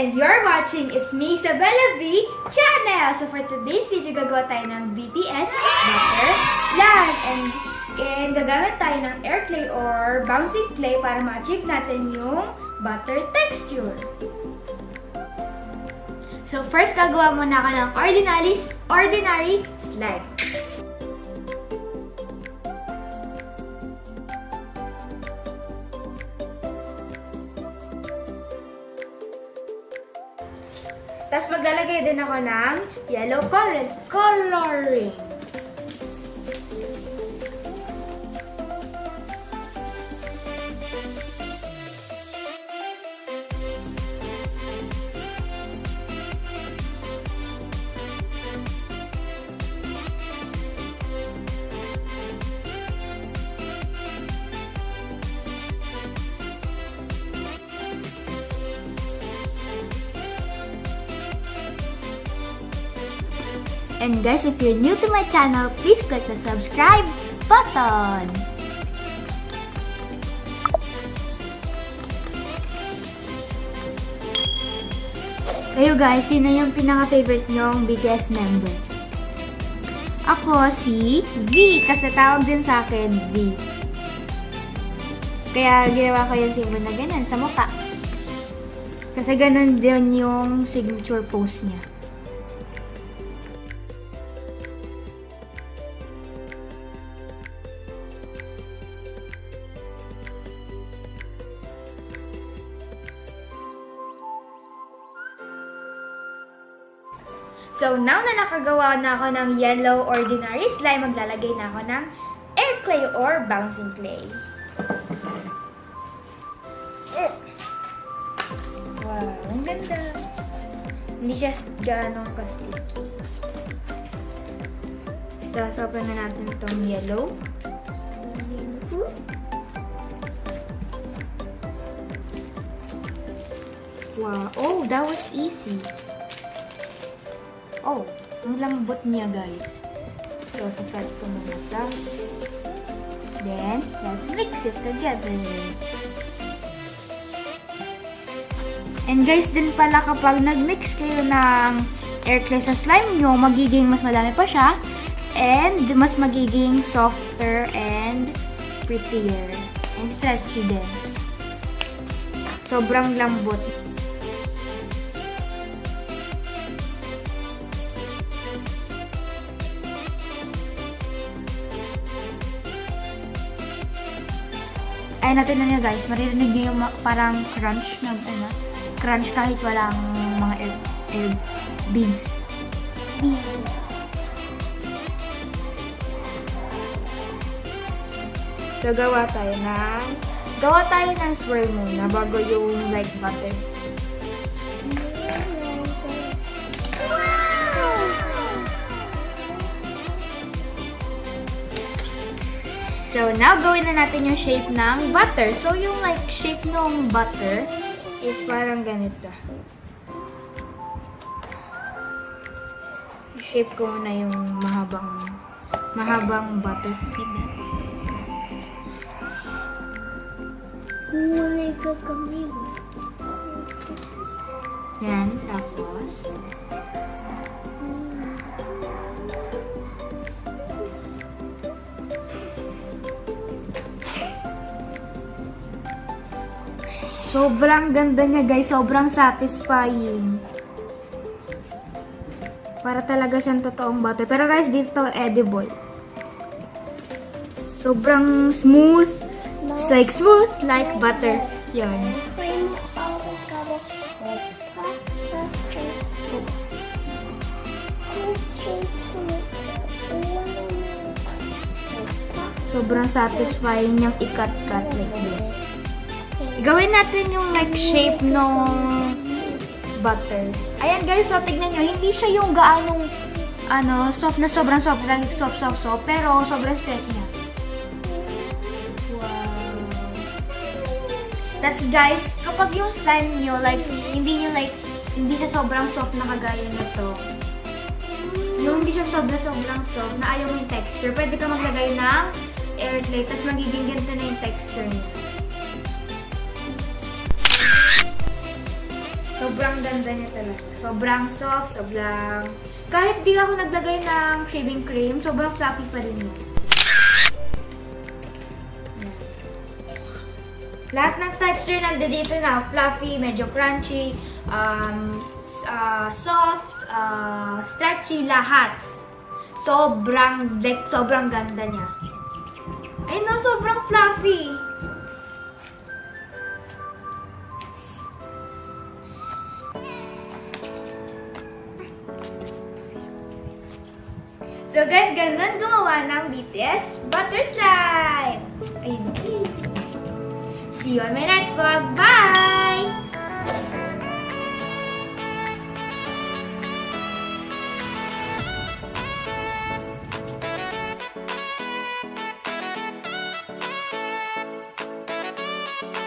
and you're watching It's Me, Isabella V channel! So for today's video, gagawa tayo ng BTS Butter Slime. And gagamit tayo ng air clay or bouncing clay para ma-achieve natin yung butter texture. So first, gagawa muna ako ng ordinary slime. Tapos maglalagay din ako ng yellow coloring. And guys, if you're new to my channel, please click the subscribe button. Kayo guys, sino yung pinaka-favorite nyong BTS member? Ako si V, kasi tawag din sa akin V. Kaya ginawa ko yung symbol na ganyan sa mukha. Kasi ganun din yung signature pose niya. So, now na nakagawa na ako ng yellow ordinary slime, maglalagay na ako ng air clay or bouncing clay. Wow, ang ganda. Hindi siya ganong ka-sticky. Tasapan na natin itong yellow. Wow, oh, that was easy. Oh, ang lambot niya, guys. So, sapat ko muna ito. Then, let's mix it together. And guys, din pala kapag nag-mix kayo ng air clay sa slime nyo, magiging mas madami pa siya. And mas magiging softer and prettier. And stretchy din. Sobrang lambot. Ay natin na niya guys, maririnig niyo yung parang crunch na crunch kahit walang mga air beads. So gawa tayo ng swirl muna bago yung like butter. So, now, gawin na natin yung shape ng butter. So, yung like shape ng butter is parang ganito. Shape ko muna yung mahabang butter. Yan, tapos sobrang ganda niya guys, sobrang satisfying. Para talaga siyang totoong butter. Pero guys, dito edible. Sobrang smooth. It's like smooth like butter. Yan. Sobrang satisfying niyang ikat-cut like this. Gawin natin yung like shape ng butter. Ayan guys, so tignan nyo, hindi siya yung gaanong soft na sobrang soft, like soft, pero sobrang stretch niya. Wow. That's guys, kapag yung slime nyo, like, hindi siya sobrang soft na kagaya na to. Yung hindi siya sobrang soft na ayaw mo yung texture, pwede ka maglagay ng air clay, tapos magiging ganito na yung texture niya. Sobrang ganda ganda niya talaga. Sobrang soft, sobrang... Kahit di ako naglagay ng shaving cream, sobrang fluffy pa rin niya. Lahat ng texture nandito na. Fluffy, medyo crunchy, soft, stretchy, lahat. Sobrang ganda niya. Ay no, sobrang fluffy. So guys, ganun gumawa ng BTS Butter Slime. Ayun. See you on my next vlog. Bye!